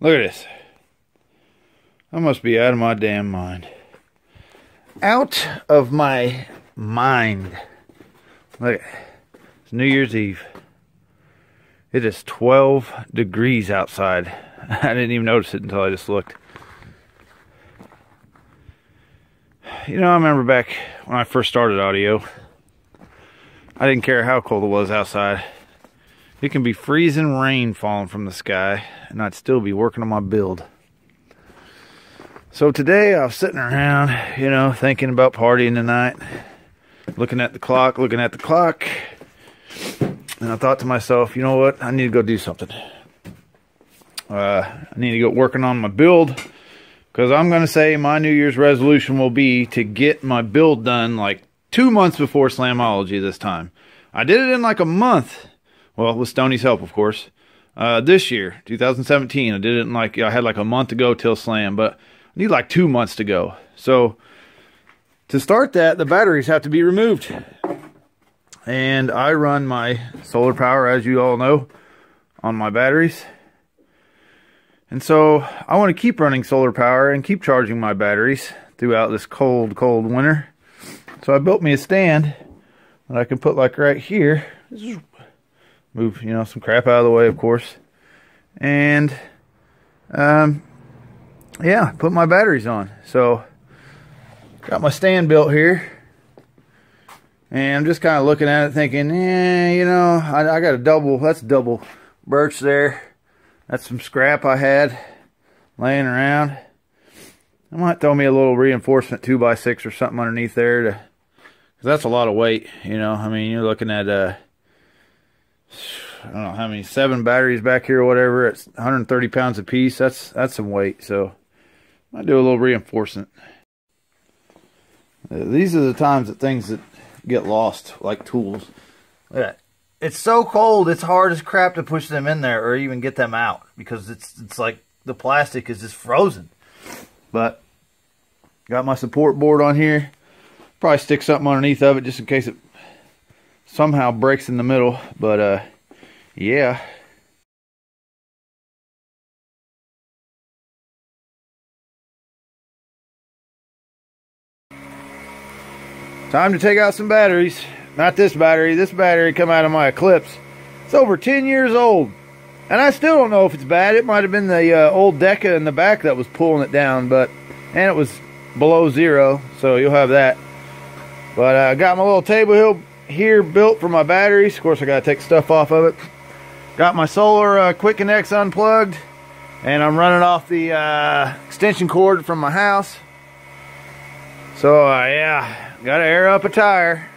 Look at this. I must be out of my damn mind. Out of my mind. Look, it's New Year's Eve. It is 12 degrees outside. I didn't even notice it until I just looked. You know, I remember back when I first started audio, I didn't care how cold it was outside. It can be freezing rain falling from the sky, and I'd still be working on my build. So today I was sitting around, you know, thinking about partying tonight, looking at the clock, and I thought to myself, you know what, I need to go do something. I need to go working on my build, because I'm going to say my New Year's resolution will be to get my build done like 2 months before Slamology this time. I did it in like a month. Well, with Stoney's help, of course. This year, 2017, I did it in like, I had like a month to go till Slam, but I need like 2 months to go. So, to start that, the batteries have to be removed. And I run my solar power, as you all know, on my batteries. And so, I want to keep running solar power and keep charging my batteries throughout this cold, cold winter. So, I built me a stand that I can put like right here. Just move, you know, some crap out of the way, of course. And, yeah, put my batteries on. So, got my stand built here. And I'm just kind of looking at it thinking, you know, I got a double, that's double birch there. That's some scrap I had laying around. I might throw me a little reinforcement 2x6 or something underneath there to, because that's a lot of weight, you know. I mean, you're looking at, I don't know how many, 7 batteries back here or whatever. It's 130 pounds a piece. That's some weight. So I might do a little reinforcement. These are the times that things that get lost, like tools. Look at that. It's so cold, it's hard as crap to push them in there or even get them out, because it's like the plastic is just frozen. But got my support board on here. Probably stick something underneath of it just in case it somehow breaks in the middle. But yeah. Time to take out some batteries. Not this battery. This battery come out of my Eclipse. It's over 10 years old. And I still don't know if it's bad. It might have been the old Dakota in the back that was pulling it down. And it was below 0. So you'll have that. But I got my little table hill here built for my batteries. Of course, I got to take stuff off of it. Got my solar quick connects unplugged. And I'm running off the extension cord from my house. So, yeah. Got to air up a tire.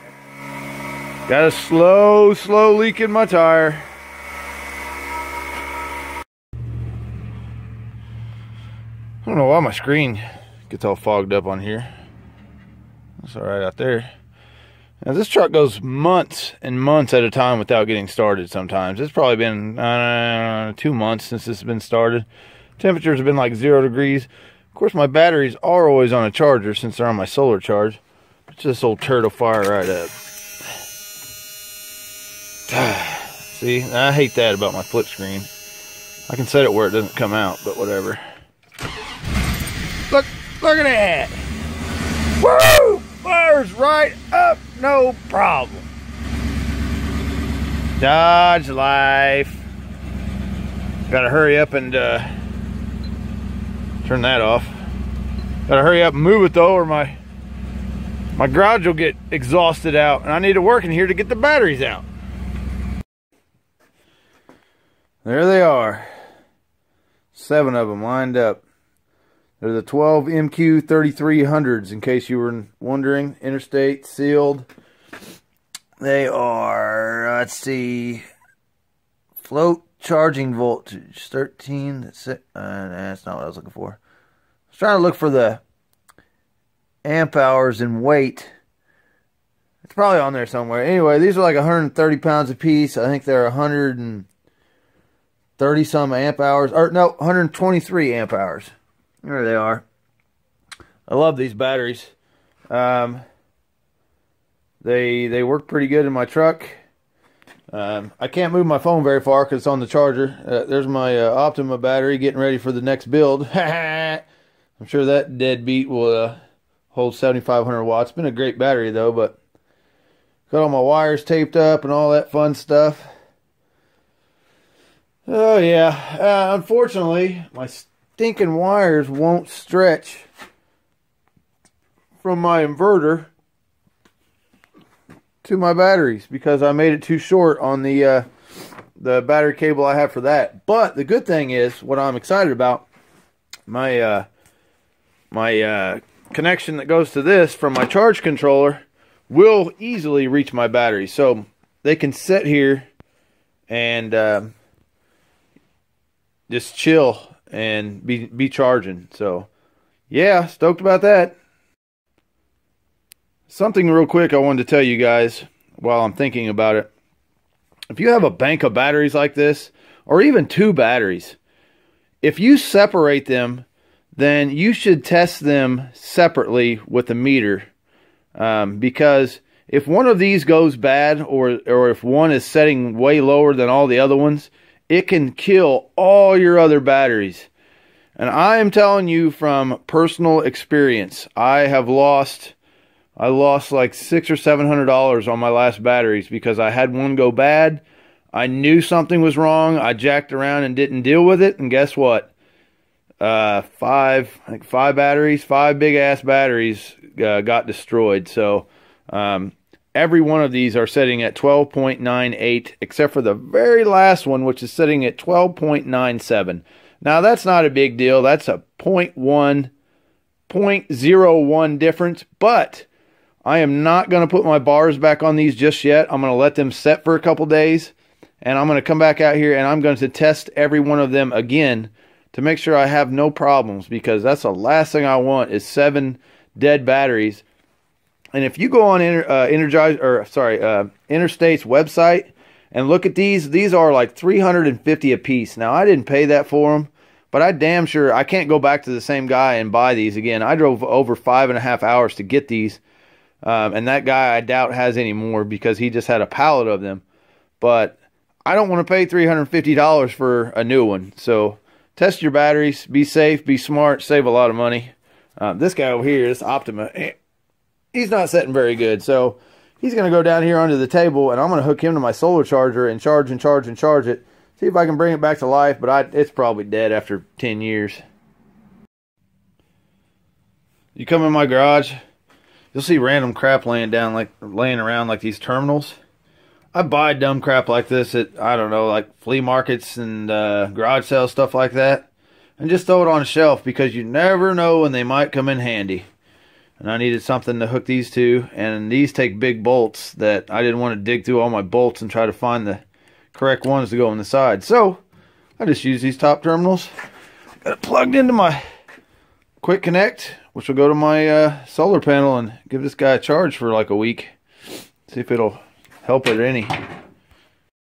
Got a slow leak in my tire. I don't know why my screen gets all fogged up on here. That's alright out there. Now this truck goes months and months at a time without getting started sometimes. It's probably been 2 months since this has been started. Temperatures have been like 0 degrees. Of course my batteries are always on a charger since they're on my solar charge. It's this old turtle fire right up. See, I hate that about my flip screen. I can set it where it doesn't come out, but whatever. Look at that! Woo! Fires right up, no problem. Dodge life. Gotta hurry up and turn that off. Gotta hurry up and move it though, or my garage will get exhausted out, and I need to work in here to get the batteries out. There they are. 7 of them lined up. They're the 12 MQ3300s, in case you were wondering. Interstate, sealed. They are, let's see, float charging voltage, 13. That's not what I was looking for. I was trying to look for the amp hours and weight. It's probably on there somewhere. Anyway, these are like 130 pounds a piece. I think they're 130 some amp hours. Or no, 123 amp hours. There they are. I love these batteries. They work pretty good in my truck. I can't move my phone very far because it's on the charger. There's my Optima battery getting ready for the next build. I'm sure that deadbeat will hold 7,500 watts. Been a great battery though, but got all my wires taped up and all that fun stuff. Oh yeah, unfortunately, my stinking wires won't stretch from my inverter to my batteries because I made it too short on the battery cable I have for that. But the good thing is, what I'm excited about, my connection that goes to this from my charge controller will easily reach my battery, so they can sit here and just chill and be charging. So yeah, stoked about that. Something real quick I wanted to tell you guys while I'm thinking about it. If you have a bank of batteries like this, or even two batteries, if you separate them, then you should test them separately with a meter. Because if one of these goes bad, or if one is setting way lower than all the other ones, it can kill all your other batteries. And I am telling you from personal experience, I lost like $600 or $700 on my last batteries because I had one go bad. I knew something was wrong. I jacked around and didn't deal with it, and guess what? Five big ass batteries got destroyed. So every one of these are setting at 12.98, except for the very last one, which is sitting at 12.97. Now that's not a big deal. That's a 0.01 difference, but I am not going to put my bars back on these just yet. I'm going to let them set for a couple days, and I'm going to come back out here and I'm going to test every one of them again to make sure I have no problems, because that's the last thing I want is 7 dead batteries. And if you go on Interstate's website and look at these are like $350 a piece. Now I didn't pay that for them, but I damn sure I can't go back to the same guy and buy these again. I drove over 5.5 hours to get these. And that guy I doubt has any more because he just had a pallet of them. But I don't want to pay $350 for a new one. So test your batteries, be safe, be smart, save a lot of money. This guy over here, this Optima, he's not setting very good. So he's going to go down here under the table, and I'm going to hook him to my solar charger and charge it. See if I can bring it back to life, but it's probably dead after 10 years. You come in my garage, you'll see random crap laying around like these terminals. I buy dumb crap like this at, I don't know, like flea markets and garage sales, stuff like that, and just throw it on a shelf because you never know when they might come in handy. And I needed something to hook these to, and these take big bolts that I didn't want to dig through all my bolts and try to find the correct ones to go on the side. So I just use these top terminals. Got it plugged into my quick connect, which will go to my solar panel and give this guy a charge for like a week. See if it'll help it any.